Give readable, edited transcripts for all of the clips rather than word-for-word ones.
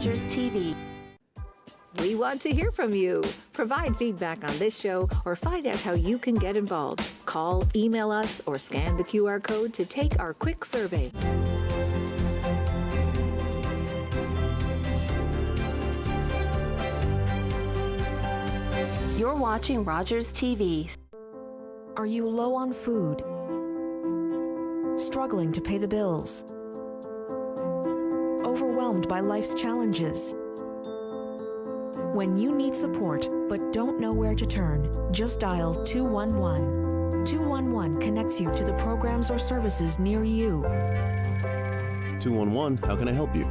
Rogers TV. We want to hear from you. Provide feedback on this show or find out how you can get involved. Call, email us, or scan the QR code to take our quick survey. You're watching Rogers TV. Are you low on food? Struggling to pay the bills? Overwhelmed by life's challenges? When you need support but don't know where to turn, just dial 211. 211 connects you to the programs or services near you. 211, how can I help you?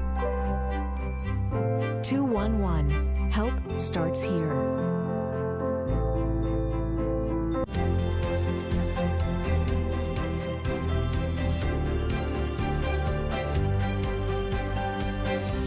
211. Help starts here.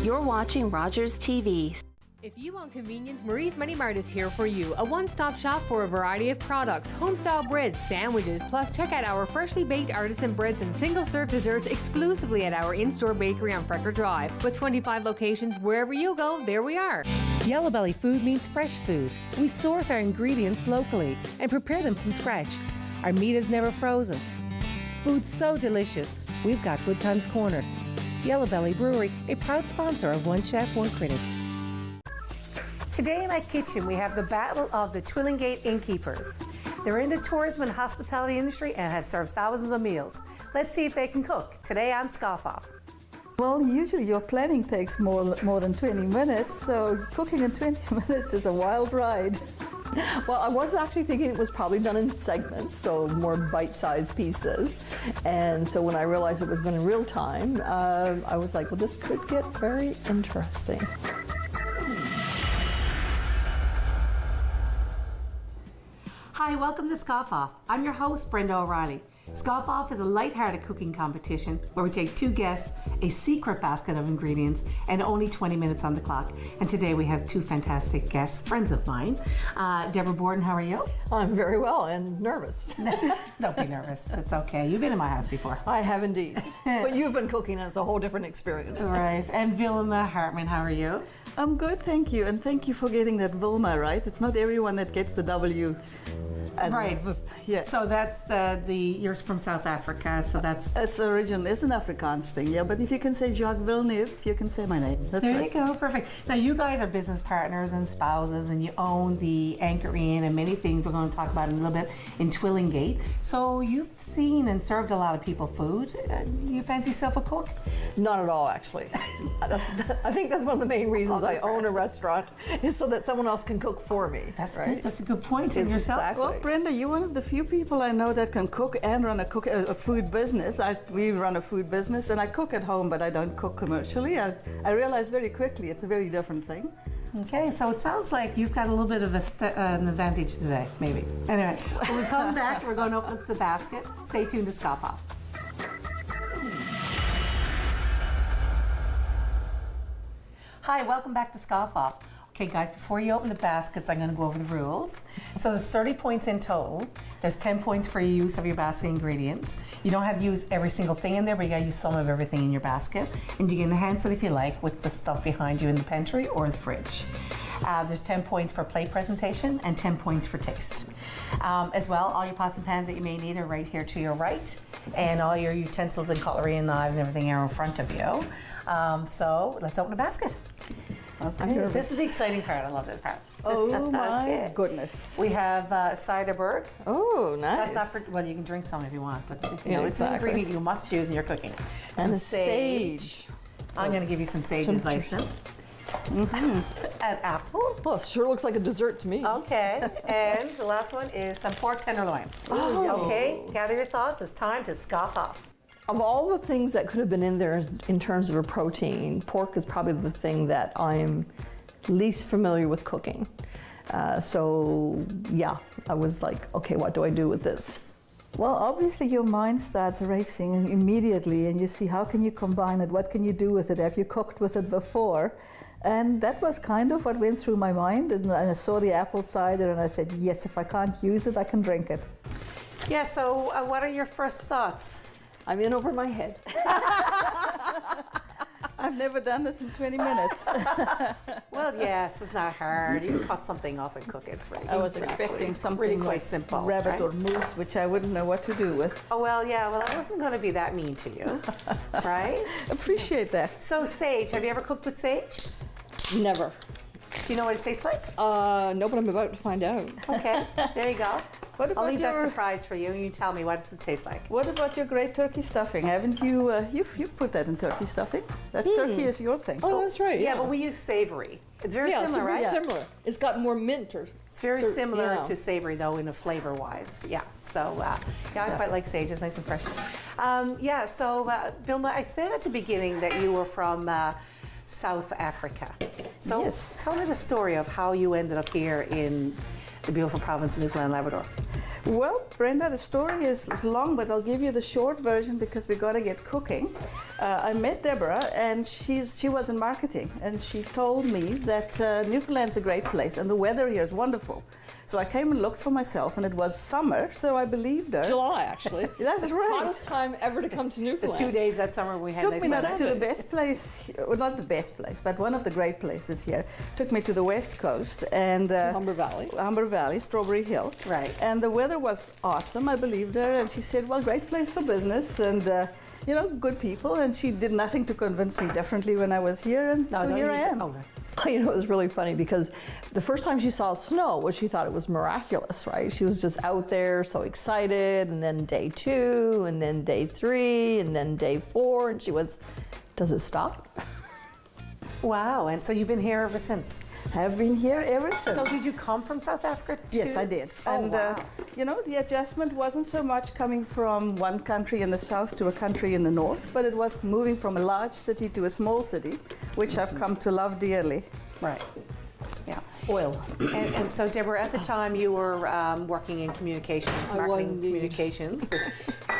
You're watching Rogers TV. If you want convenience, Marie's Mini Mart is here for you. A one-stop shop for a variety of products, home-style breads, sandwiches, plus check out our freshly baked artisan breads and single-serve desserts exclusively at our in-store bakery on Frecker Drive. With 25 locations, wherever you go, there we are. Yellow Belly food means fresh food. We source our ingredients locally and prepare them from scratch. Our meat is never frozen. Food's so delicious, we've got good times cornered. Yellow Belly Brewery, a proud sponsor of One Chef, One Critic. Today in my kitchen, we have the battle of the Twillingate innkeepers. They're in the tourism and hospitality industry and have served thousands of meals. Let's see if they can cook. Today on Scoff Off. Well, usually your planning takes more than 20 minutes, so cooking in 20 minutes is a wild ride. Well, I was actually thinking it was probably done in segments, so more bite-sized pieces. And so when I realized it was going in real time, I was like, well, this could get very interesting. Hi, welcome to Scoff Off. I'm your host, Brenda O'Reilly. Scoff Off is a light-hearted cooking competition where we take two guests, a secret basket of ingredients, and only 20 minutes on the clock. And today we have two fantastic guests, friends of mine. Deborah Bourden, how are you? I'm very well and nervous. Don't be nervous. It's okay. You've been in my house before. I have indeed. But you've been cooking, and it's a whole different experience. Right. And Wilma Hartmann, how are you? I'm good, thank you. And thank you for getting that Wilma right. It's not everyone that gets the W. Right. Yeah. So that's you're from South Africa, so that's... It's original. It's an Afrikaans thing, yeah. But if you can say Jacques Villeneuve, you can say my name. That's there right. You go. Perfect. Now, you guys are business partners and spouses, and you own the Anchor Inn and many things we're going to talk about in a little bit in Twillingate. So you've seen and served a lot of people food. You fancy yourself a cook? Not at all, actually. I think that's one of the main reasons I own a restaurant, is so that someone else can cook for me. That's right? good. That's a good point. And yourself? Exactly. Well, Brenda, you're one of the few people I know that can cook and run a food business. We run a food business, and I cook at home, but I don't cook commercially. I realized very quickly it's a very different thing. Okay, so it sounds like you've got a little bit of an advantage today, maybe. Anyway, when we come back, we're going to open up the basket. Stay tuned to Scoff Off. Hi, welcome back to Scoff Off. Okay guys, before you open the baskets, I'm going to go over the rules. So there's 30 points in total. There's 10 points for your use of your basket ingredients. You don't have to use every single thing in there, but you got to use some of everything in your basket. And you can enhance it if you like with the stuff behind you in the pantry or the fridge. There's 10 points for plate presentation and 10 points for taste. As well, all your pots and pans that you may need are right here to your right. And all your utensils and cutlery and knives and everything are in front of you. So let's open the basket. Okay, this is the exciting part. I love this part. Oh my goodness. We have cider berg. Oh, nice. That's not for, well, you can drink some if you want, but you know, Yeah, it's an exactly. ingredient you must use in your cooking. And Some sage. I'm going to give you some sage advice now. An apple. Well, it sure looks like a dessert to me. Okay, and the last one is some pork tenderloin. Okay, gather your thoughts. It's time to Scoff Off. Of all the things that could have been in there in terms of a protein, pork is probably the thing that I'm least familiar with cooking. So yeah, I was like, okay, what do I do with this? Well, obviously your mind starts racing immediately, and you see how can you combine it, what can you do with it, have you cooked with it before? And that was kind of what went through my mind, and I saw the apple cider and I said, yes, if I can't use it, I can drink it. Yeah, so what are your first thoughts? I'm in over my head. I've never done this in 20 minutes. Well, yes, it's not hard. You can cut something up and cook it. It's really I was exactly. expecting something really like quite simple, rabbit right? or moose, which I wouldn't know what to do with. Oh, well, yeah. Well, I wasn't going to be that mean to you, right? Appreciate that. So, sage. Have you ever cooked with sage? Never. Do you know what it tastes like? No, but I'm about to find out. Okay, there you go. What I'll about leave that your surprise for you, and you tell me what does it taste like. What about your great turkey stuffing? Haven't you? You've put that in turkey stuffing. That turkey is your thing. Oh, that's right. Yeah, but we use savory. It's very yeah, similar, very right? similar. It's got more mint or. It's very similar yeah. to savory, though, in a flavor-wise. Yeah. So, I quite like sage. It's nice and fresh. So, Wilma, I said at the beginning that you were from South Africa. So, Yes. tell me the story of how you ended up here in the beautiful province of Newfoundland and Labrador. Well, Brenda, the story is long, but I'll give you the short version because we got to get cooking. I met Deborah, and she was in marketing, and she told me that Newfoundland's a great place, and the weather here is wonderful. So I came and looked for myself, and it was summer, so I believed her. July, actually. That's right. Hottest time ever to come to The Newfoundland. 2 days that summer we had Took nice me weather. to the best place, well, not the best place, but one of the great places here. Took me to the west coast and Humber Valley. Humber Valley, Strawberry Hill. Right. And the weather was awesome. I believed her, and she said, "Well, great place for business, and good people." And she did nothing to convince me differently when I was here, and so here I am. Oh, right. You know, it was really funny because the first time she saw snow, she thought it was miraculous, right? She was just out there so excited, and then day 2, and then day 3, and then day 4, and she was, does it stop? Wow, and so you've been here ever since? Have been here ever since. So did you come from South Africa too? Yes, I did. Oh, And wow. the adjustment wasn't so much coming from one country in the south to a country in the north, but it was moving from a large city to a small city, which I've come to love dearly. Right. Yeah. Oil. And so, Deborah, at the time you were working in communications, I marketing was indeed. communications, which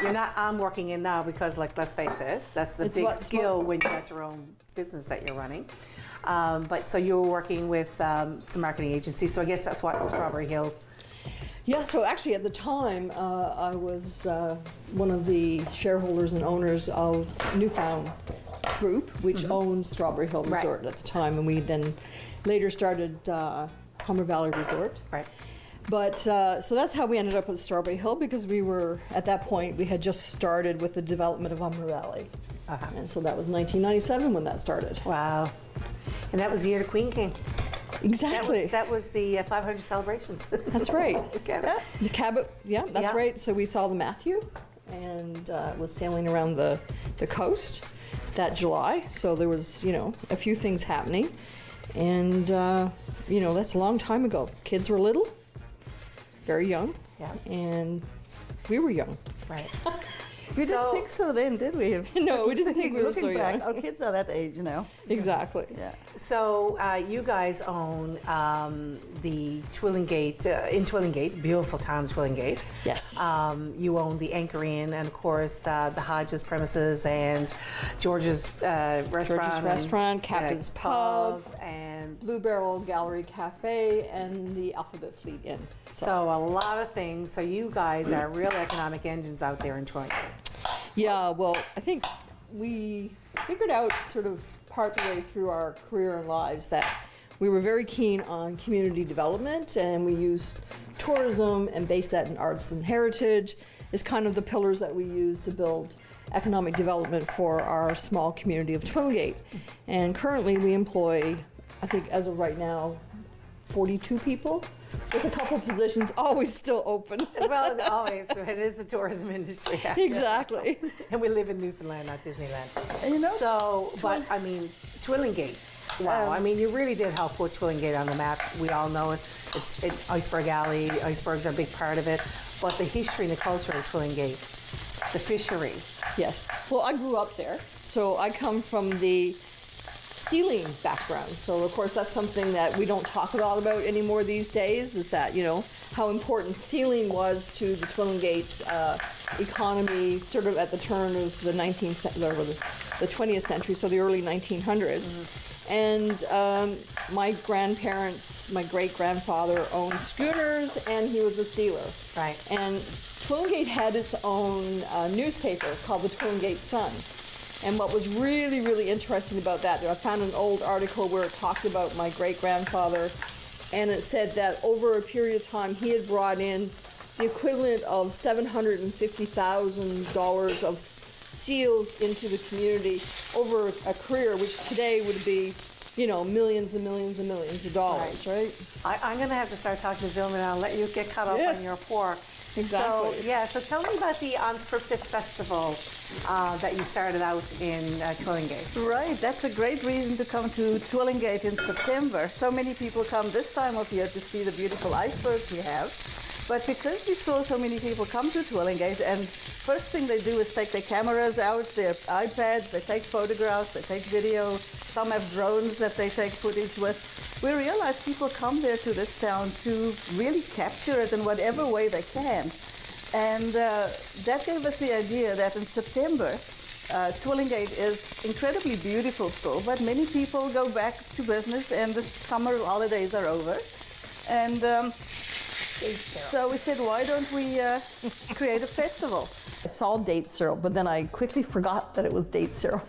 you're not working in now because, like, let's face it, that's the It's big what- skill when you got your own business that you're running. But so you were working with some marketing agencies, so I guess that's what Strawberry Hill. Yeah, so actually at the time, I was one of the shareholders and owners of Newfound Group, which owned Strawberry Hill Right. Resort at the time, and we then later started Humber Valley Resort. Right. But so that's how we ended up at Strawberry Hill, because we were, at that point, we had just started with the development of Humber Valley. Uh-huh. And so that was 1997 when that started. Wow. And that was the year the Queen came. Exactly. That was the 500 celebrations. That's right. Okay. The cabot, yeah, that's Yeah. right. So we saw the Matthew and was sailing around the coast that July. So there was, a few things happening. And, that's a long time ago. Kids were little, very young, Yeah. and we were young. Right. We didn't think so then, did we? No, we didn't think we were so Looking back, young. our kids are that age now. Exactly. Yeah. So you guys own the Twillingate, in Twillingate, beautiful town Twillingate. Yes. You own the Anchor Inn and, of course, the Hodges premises and George's restaurant. George's and, Restaurant, Captain's Pub, and Blue Barrel Gallery Cafe, and the Alphabet Fleet Inn. so a lot of things. So you guys are real economic engines out there in Twillingate. Yeah, well, I think we figured out sort of part the way through our career and lives that we were very keen on community development, and we used tourism and based that in arts and heritage as kind of the pillars that we use to build economic development for our small community of Twillingate. And currently we employ, I think as of right now, 42 people, with a couple positions always still open. Well, always. It is the tourism industry. Exactly. And we live in Newfoundland, not Disneyland. And So, but I mean, Twillingate. Wow. I mean, you really did help put Twillingate on the map. We all know it. It's Iceberg Alley. Icebergs are a big part of it. But the history and the culture of Twillingate, the fishery. Yes. Well, I grew up there, so I come from the sealing background. So, of course, that's something that we don't talk a lot about anymore these days, is that, how important sealing was to the Twillingate economy sort of at the turn of the 20th century, so the early 1900s. And my grandparents, my great-grandfather owned schooners, and he was a sealer. Right. And Twillingate had its own newspaper called the Twillingate Sun. And what was really, really interesting about that, I found an old article where it talked about my great-grandfather, and it said that over a period of time he had brought in the equivalent of $750,000 of seals into the community over a career, which today would be, you know, millions and millions and millions of dollars, right? I'm going to have to start talking to Wilma now and let you get caught up on your pork. Exactly. So tell me about the Unscripted Festival that you started out in Twillingate. Right, that's a great reason to come to Twillingate in September. So many people come this time of year to see the beautiful icebergs we have. But because we saw so many people come to Twillingate, and first thing they do is take their cameras out, their iPads, they take photographs, they take video, some have drones that they take footage with. We realized people come there to this town to really capture it in whatever way they can. And that gave us the idea that in September, Twillingate is incredibly beautiful still, but many people go back to business and the summer holidays are over. And so we said, why don't we create a festival? I saw date syrup, but then I quickly forgot that it was date syrup.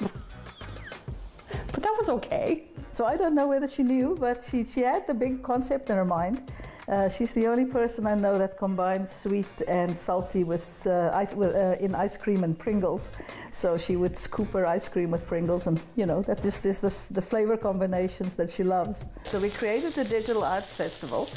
But that was okay. So I don't know whether she knew, but she had the big concept in her mind. She's the only person I know that combines sweet and salty with in ice cream and Pringles. So she would scoop her ice cream with Pringles, and you know, that just is the flavor combinations that she loves. So we created the Digital Arts Festival.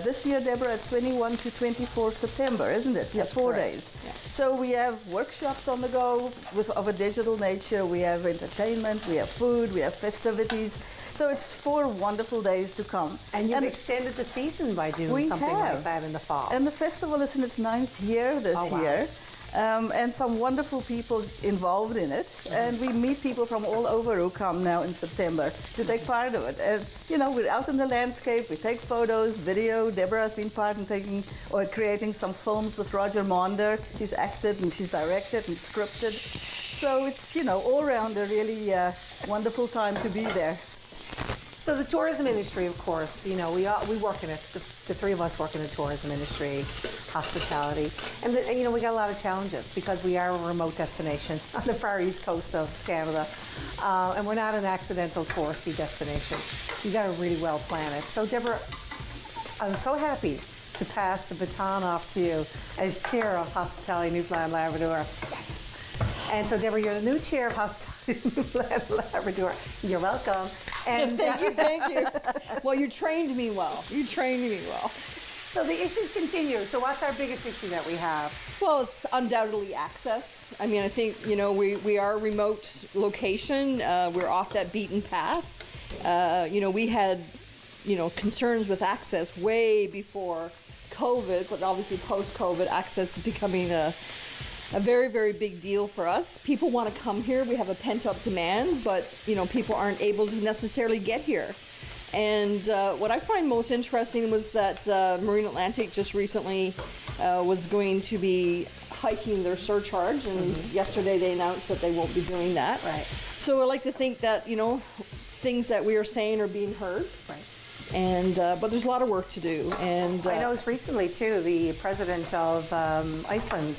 This year, Deborah, it's 21 to 24 September, isn't it? That's 4 correct. days. Yeah. So we have workshops on the go of a digital nature. We have entertainment, we have food, we have festivities. So it's 4 wonderful days to come. And you've extended the season by doing something like that in the fall. And the festival is in its 9th year this year. And some wonderful people involved in it. And we meet people from all over who come now in September to take part of it. And, you know, we're out in the landscape, we take photos, video. Deborah has been part in creating some films with Roger Maunder. She's acted and she's directed and scripted. So it's, you know, all around a really wonderful time to be there. So the tourism industry, of course, you know, we work in it. The 3 of us work in the tourism industry, hospitality, and you know, we got a lot of challenges because we are a remote destination on the far east coast of Canada, and we're not an accidental touristy destination. You got to really well plan it. So Deborah, I'm so happy to pass the baton off to you as chair of Hospitality Newfoundland Labrador. And so Deborah, you're the new chair of Hospitality Newfoundland Labrador. You're welcome. And thank you. Well, you trained me well. So the issues continue. So what's our biggest issue that we have? Well, it's undoubtedly access. I mean, I think, you know, we are a remote location. We're off that beaten path. You know, we had, you know, concerns with access way before COVID, but obviously post-COVID, access is becoming a very, very big deal for us. People want to come here. We have a pent-up demand, but, you know, people aren't able to necessarily get here. And what I find most interesting was that Marine Atlantic just recently was going to be hiking their surcharge, and yesterday they announced that they won't be doing that. Right. So I like to think that, you know, things that we are saying are being heard. Right. And but there's a lot of work to do. And I noticed recently too, the president of Iceland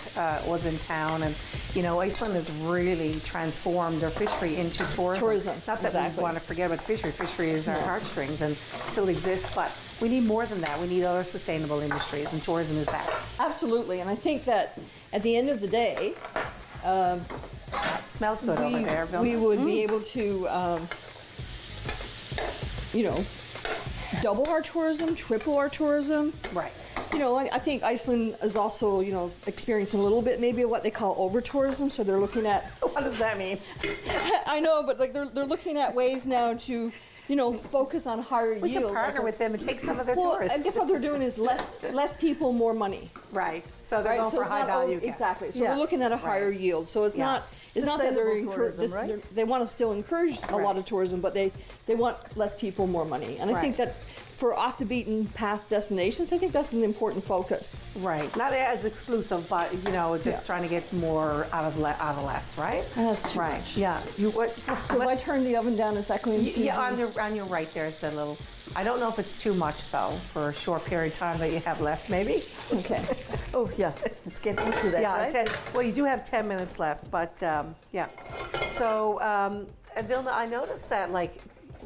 was in town, and you know, Iceland has really transformed their fishery into tourism. Not that we want to forget about fishery. Fishery is our heartstrings and still exists, but we need more than that. We need other sustainable industries, and tourism is that. Absolutely, and I think that at the end of the day, smells good over there, Wilma. We would be able to, you know, double our tourism, triple our tourism. Right. You know, I think Iceland is also, you know, experiencing a little bit maybe of what they call over-tourism. So they're looking at... What does that mean? I know, but like they're looking at ways now to, you know, focus on higher yield. We can partner with them and take some of their tourists. I guess what they're doing is less people, more money. Right. So they're going for high value guests. Exactly. So we're looking at a higher yield. So it's not... It's not that they're they want to still encourage a lot of tourism, but they want less people, more money. And I think that for off the beaten path destinations, I think that's an important focus. Right. Not as exclusive, but just trying to get more out of less, right? That's too right. much. Yeah. So if I turn the oven down, is that going to? Yeah, on your right there's the little. I don't know if it's too much though for a short period of time that you have left, maybe. Okay. Oh yeah, let's get into that, Yeah. right? Well, you do have 10 minutes left, but yeah. So, and Wilma, I noticed that like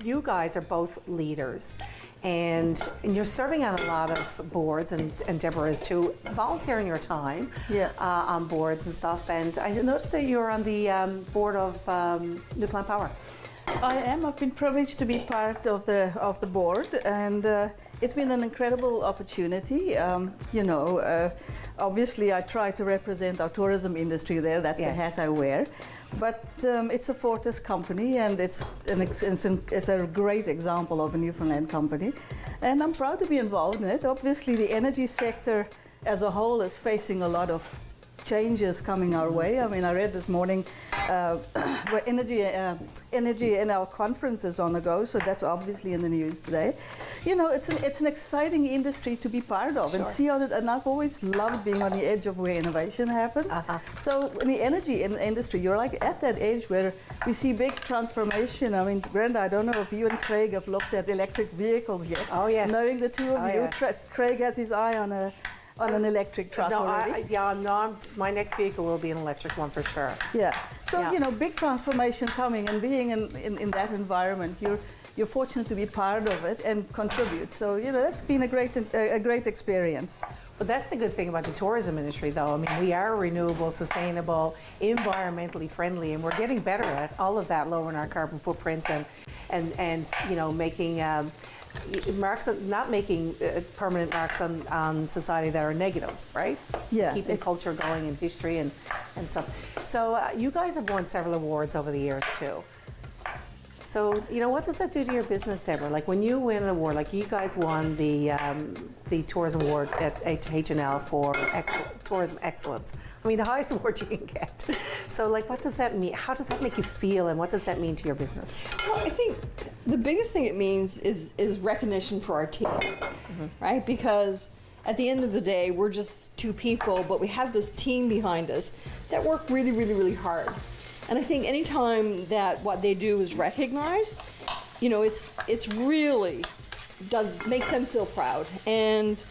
you guys are both leaders. And you're serving on a lot of boards, and Deborah is too, volunteering your time on boards and stuff. And I noticed that you're on the board of Newfoundland Power. I am. I've been privileged to be part of the board, and it's been an incredible opportunity. Obviously, I try to represent our tourism industry there. That's the hat I wear. But it's a Fortis company, and it's a great example of a Newfoundland company, and I'm proud to be involved in it. Obviously, the energy sector as a whole is facing a lot of changes coming our way. I mean, I read this morning where energy NL conference is on the go, so that's obviously in the news today. It's an exciting industry to be part of and see how that. And I've always loved being on the edge of where innovation happens. So in the energy industry, you're like at that edge where we see big transformation. I mean, Brenda, I don't know if you and Craig have looked at electric vehicles yet. Oh yes. Knowing the two of you, yes. Craig has his eye on an electric truck already. My next vehicle will be an electric one for sure. Yeah. So big transformation coming, and being in that environment, you're fortunate to be part of it and contribute. So that's been a great experience. But that's the good thing about the tourism industry, though. I mean, we are renewable, sustainable, environmentally friendly, and we're getting better at all of that, lowering our carbon footprint and making. Marks, not making permanent marks on society that are negative, right? Yeah. Keeping culture going and history and stuff. So you guys have won several awards over the years too. So what does that do to your business, Deborah? Like when you win an award, like you guys won the tourism award at HNL for tourism excellence. I mean, the highest award you can get. So, like, what does that mean? How does that make you feel, and what does that mean to your business? Well, I think the biggest thing it means is recognition for our team, right? Because at the end of the day, we're just two people, but we have this team behind us that work really, really, really hard. And I think anytime that what they do is recognized, it's really makes them feel proud, and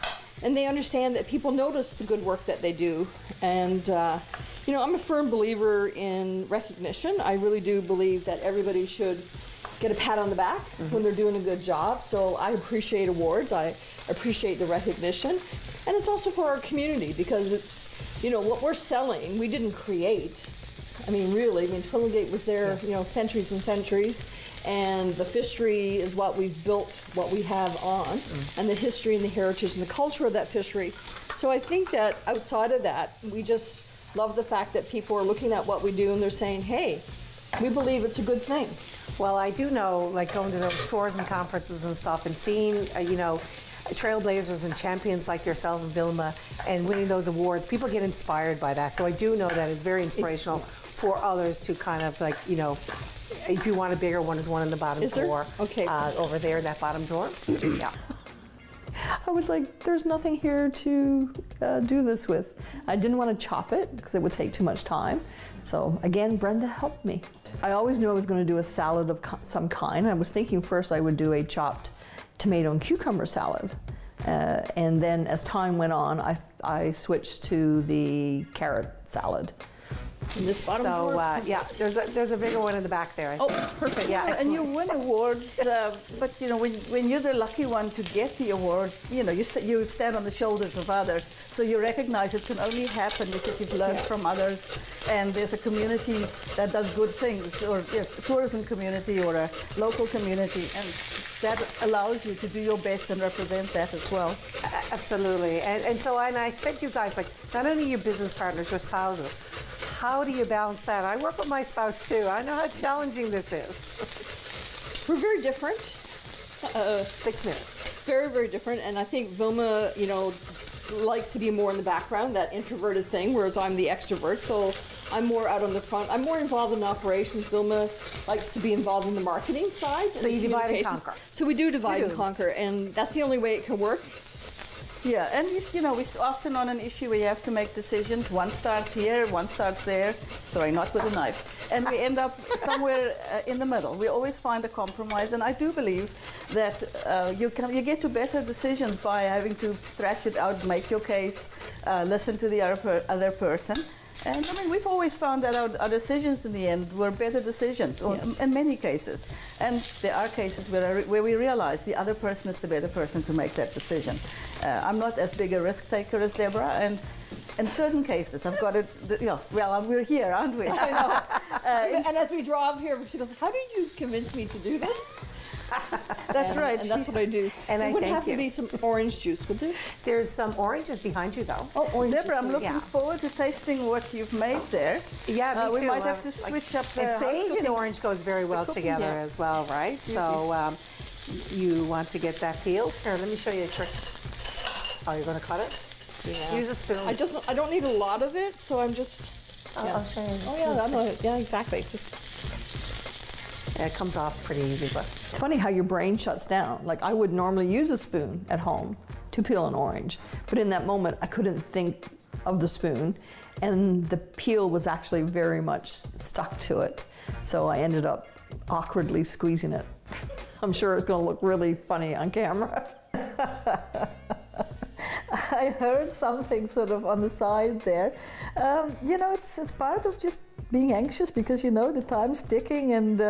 they understand that people notice the good work that they do. And I'm a firm believer in recognition. I really do believe that everybody should get a pat on the back when they're doing a good job. So I appreciate awards. I appreciate the recognition. And it's also for our community, because it's, what we're selling, we didn't create. I mean, really, Twillingate was there, centuries and centuries. And the fishery is what we've built, what we have on, and the history and the heritage and the culture of that fishery. So I think that outside of that, we just love the fact that people are looking at what we do and they're saying, hey, we believe it's a good thing. Well, I do know, like going to those tourism conferences and stuff and seeing, trailblazers and champions like yourself and Wilma and winning those awards, people get inspired by that. So I do know that it's very inspirational for others to kind of like, if you want a bigger one, there's one in the bottom drawer. Okay. Over there in that bottom drawer. Yeah. I was like, there's nothing here to do this with. I didn't want to chop it because it would take too much time. So again, Brenda helped me. I always knew I was going to do a salad of some kind. I was thinking first I would do a chopped tomato and cucumber salad. And then as time went on, I switched to the carrot salad. In this bottom drawer. There's a bigger one in the back there. Oh, perfect. Yeah, and you win awards, but when you're the lucky one to get the award, you stand on the shoulders of others. So you recognize it can only happen because you've learned from others, and there's a community that does good things, or a tourism community or a local community, and that allows you to do your best and represent that as well. Absolutely, and I expect you guys, like, not only your business partners, your spouses. How do you balance that? I work with my spouse too. I know how challenging this is. We're very different. 6 minutes. Very, very different. And I think Wilma, likes to be more in the background, that introverted thing, whereas I'm the extrovert. So I'm more out on the front. I'm more involved in operations. Wilma likes to be involved in the marketing side. So you divide and conquer. So we do divide and conquer, and that's the only way it can work. Yeah, and we're often on an issue where you have to make decisions. One starts here, one starts there. Sorry, not with a knife. And we end up somewhere in the middle. We always find a compromise, and I do believe that you get to better decisions by having to thrash it out, make your case, listen to the other person. And I mean, we've always found that our decisions in the end were better decisions, in many cases. And there are cases where we realize the other person is the better person to make that decision. I'm not as big a risk taker as Deborah, and in certain cases, I've got it. We're here, aren't we? I know. And as we drive here, she goes, "How did you convince me to do this?" That's right. And that's what I do. And there I would thank have to you. be some orange juice, would there? There's some oranges behind you, though. Oh, orange Deborah, juice. I'm looking forward to tasting what you've made there. Yeah, me we too. might have to switch up the And sage and housekeeping. orange goes very well cooking, together yeah. as well, right? So you want to get that peeled? Here, let me show you a trick. Oh, you're going to cut it? Yeah. Use a spoon. I don't need a lot of it, so I'm just. I'll show you. Oh yeah, I know. Yeah, exactly. Just. Yeah, it comes off pretty easy, but It's funny how your brain shuts down. Like I would normally use a spoon at home to peel an orange, but in that moment I couldn't think of the spoon, and the peel was actually very much stuck to it. So I ended up awkwardly squeezing it. I'm sure it's going to look really funny on camera. I heard something sort of on the side there. It's part of just being anxious because the time's ticking, and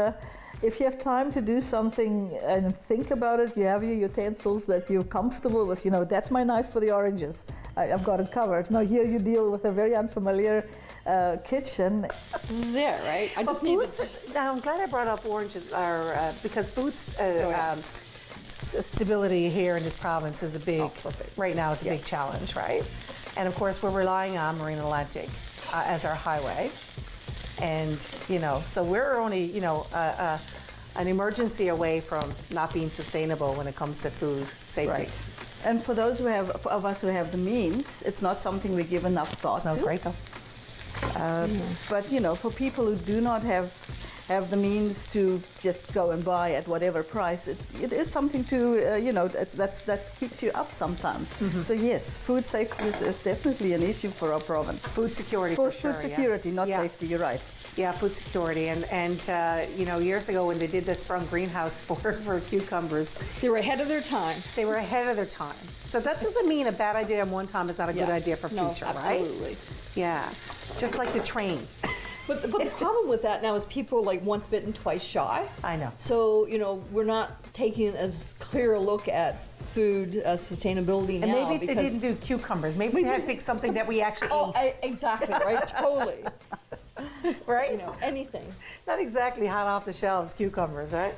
if you have time to do something and think about it, you have your utensils that you're comfortable with. That's my knife for the oranges. I've got it covered. Now here you deal with a very unfamiliar kitchen. This is it, right? I just need Now, I'm glad I brought up oranges because food's stability here in this province is a big, right now it's a big challenge, right? And of course, we're relying on Marine Atlantic as our highway. And, so we're only, an emergency away from not being sustainable when it comes to food safety. Right. And for those of us who have the means, it's not something we give enough thought Smells to. great, though. But for people who do not have the means to just go and buy at whatever price, it is something to that keeps you up sometimes. So yes, food safety is definitely an issue for our province. Food security for sure. Food security, not safety. You're right. Yeah, food security, and years ago when they did the sprung greenhouse for cucumbers, They were ahead of their time. they were ahead of their time. So that doesn't mean a bad idea on one time is not a good idea for future, right? Absolutely. Yeah, just like the train. But the problem with that now is people like once bitten, twice shy. I know. So, we're not taking as clear a look at food sustainability And now. maybe if they didn't do cucumbers, maybe they had to pick something that we actually eat. Exactly, right? Totally. Right? Anything. Not exactly hot off the shelves cucumbers, right?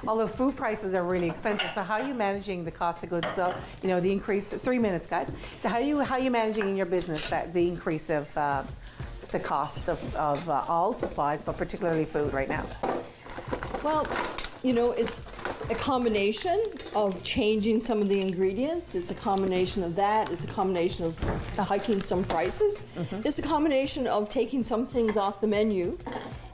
Although food prices are really expensive, so how are you managing the cost of goods? So, the increase. 3 minutes, guys. So how are you managing in your business the increase of the cost of all supplies, but particularly food right now? Well, it's a combination of changing some of the ingredients. It's a combination of that. It's a combination of hiking some prices. It's a combination of taking some things off the menu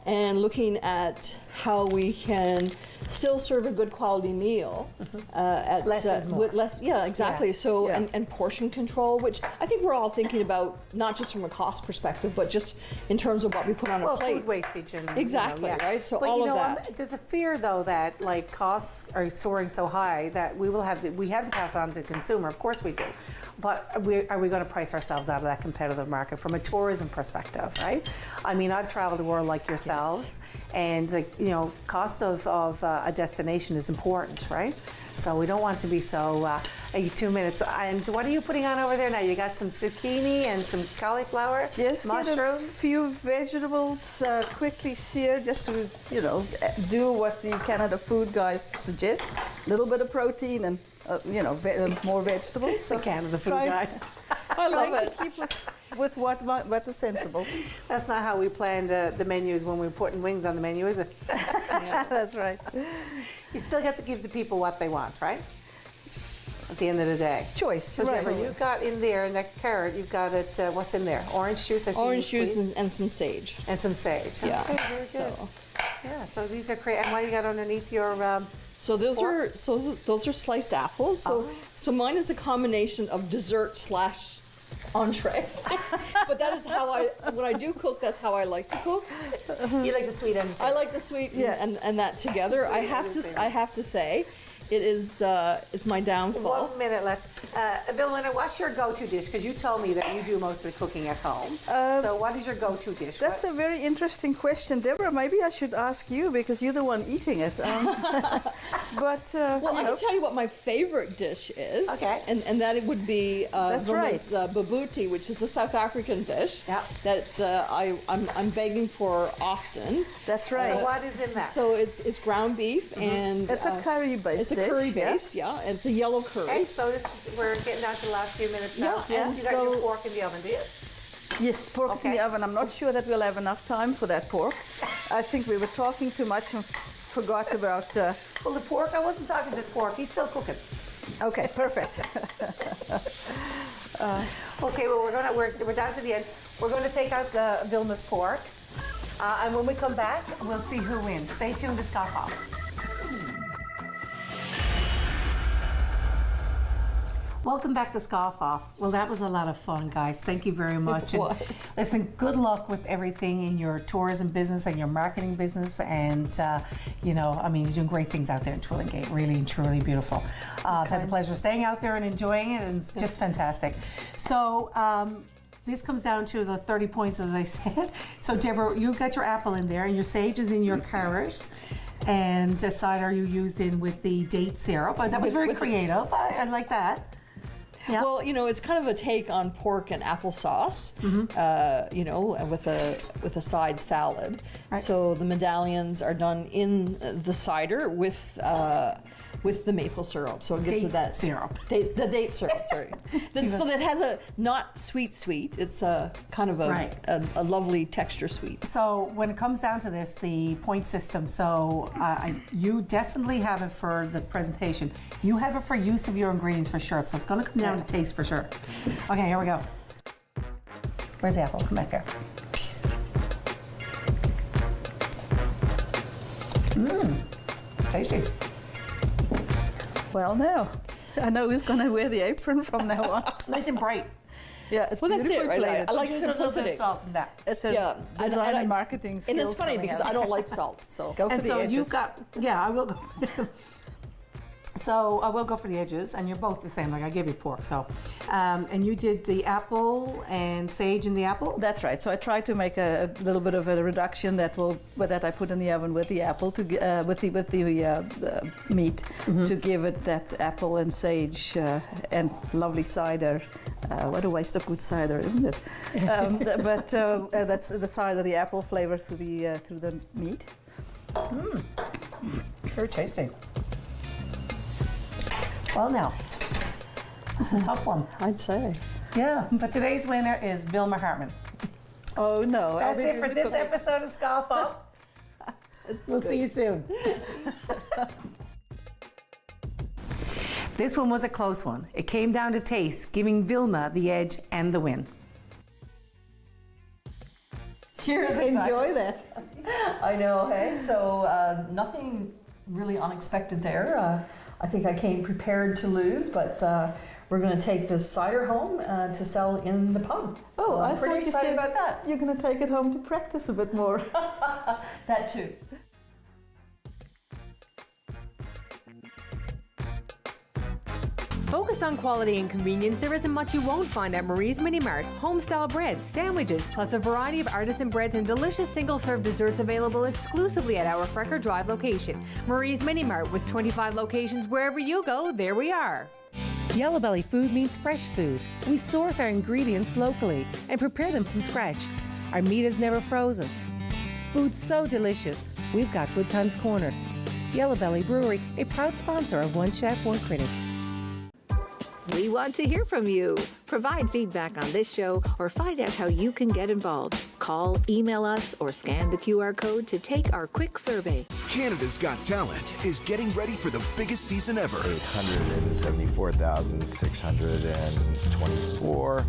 and looking at how we can still serve a good quality meal at Less is more. with less. Yeah, exactly. Yeah. So Yeah. and portion control, which I think we're all thinking about, not just from a cost perspective, but just in terms of what we put on a plate. Food wastage and Exactly, right? So but all of that. There's a fear though that like costs are soaring so high that we have to pass on to the consumer. Of course we do, but are we going to price ourselves out of that competitive market from a tourism perspective, right? I mean, I've traveled the world like yourselves, and cost of a destination is important, right? So we don't want to be so. 2 minutes. And what are you putting on over there now? You got some zucchini and some cauliflower, Just get a mushrooms. few vegetables quickly seared, just to do what the Canada Food Guide suggests. A little bit of protein and more vegetables. The Canada Food try- Guide. I love it. Keep with what is sensible. That's not how we planned the menus when we were putting wings on the menu, is it? That's right. You still have to give the people what they want, right? at the end of the day. Choice, So right. Deborah, you've got in there, in that carrot, you've got it, what's in there? Orange juice, I see. Orange you juice squeeze. and some sage. And some sage. Yeah. Okay, very good. So, Yeah, so these are great. And what do you got underneath your, so those Pork? are those are sliced apples. So mine is a combination of dessert slash entree. But that is how when I do cook, that's how I like to cook. you like the sweet end? I like the sweet and that together. I have to say, it is it's my downfall. 1 minute left. Wilma, what's your go-to dish? Because you told me that you do most of the cooking at home. So what is your go-to dish? That's a very interesting question, Deborah. Maybe I should ask you because you're the one eating it. Well, I can tell you what my favorite dish is. Okay. And that it would be That's Wilma's babuti, which is a South African dish that I'm begging for often. That's right. So what is in that? So it's ground beef and It's a curry-based it's a dish, curry yeah. base, yeah. And it's a yellow curry. Okay, so we're getting down to the last few minutes now. Yeah, And you got your pork in the oven, do you? Yes, pork is in the oven. I'm not sure that we'll have enough time for that pork. I think we were talking too much and forgot about... Well, the pork, I wasn't talking to the pork. He's still cooking. Okay, perfect. Okay, well, we're down to the end. We're going to take out the Wilma's pork. And when we come back, we'll see who wins. Stay tuned to Scoff Off. Welcome back to Scoff Off. Well, that was a lot of fun, guys. Thank you very much. It was. And listen, good luck with everything in your tourism business and your marketing business. And, you're doing great things out there in Twillingate. Really and truly beautiful. I've had the pleasure of staying out there and enjoying it, and it's just fantastic. So, this comes down to the 30 points, as I said. So, Deborah, you've got your apple in there, and your sage is in your carrot. And cider you used in with the date syrup. That was very creative. I like that. Yeah. Well, it's kind of a take on pork and applesauce, with a side salad. Right. So the medallions are done in the cider with the maple syrup. So it gives it that syrup. The date syrup, sorry. So that has a not sweet. It's a kind of a lovely texture sweet. So when it comes down to this, the point system, so you definitely have it for the presentation. You have it for use of your ingredients for sure. So it's going to come down to taste for sure. Okay, here we go. Where's the apple? Come back here. Tasty. Well, now, I know who's going to wear the apron from now on. Nice and bright. Yeah, it's Well, that's it, beautiful right? flavored. I like Just a little bit simplicity. of salt in that. It's a Yeah, design and marketing skills. And it's funny coming because out. I don't like salt. So Go for And the so edges. you've got, I will go. So I will go for the edges, and you're both the same. Like I gave you pork, so and you did the apple and sage in the apple. That's right. So I tried to make a little bit of a reduction that I put in the oven with the apple to with the meat to give it that apple and sage and lovely cider. What a waste of good cider, isn't it? But that's the cider, the apple flavor through the meat. Very tasty. Well, now, it's a tough one. I'd say. Yeah, but today's winner is Wilma Hartmann. Oh no! That's it for this episode of Scoff Off. We'll see you soon. This one was a close one. It came down to taste, giving Wilma the edge and the win. Cheers! Enjoy that. I know, hey? So nothing really unexpected there. I think I came prepared to lose, but we're going to take this cider home to sell in the pub. Oh, so I'm I pretty thought you excited said about that. You're going to take it home to practice a bit more. That too. Focused on quality and convenience, there isn't much you won't find at Marie's Mini Mart. Home-style breads, sandwiches, plus a variety of artisan breads and delicious single-serve desserts available exclusively at our Frecker Drive location. Marie's Mini Mart, with 25 locations wherever you go, there we are. Yellow Belly food means fresh food. We source our ingredients locally and prepare them from scratch. Our meat is never frozen. Food so delicious, we've got Good Times Cornered. Yellow Belly Brewery, a proud sponsor of One Chef, One Critic. We want to hear from you. Provide feedback on this show or find out how you can get involved. Call, email us, or scan the QR code to take our quick survey. Canada's Got Talent is getting ready for the biggest season ever. 874,624,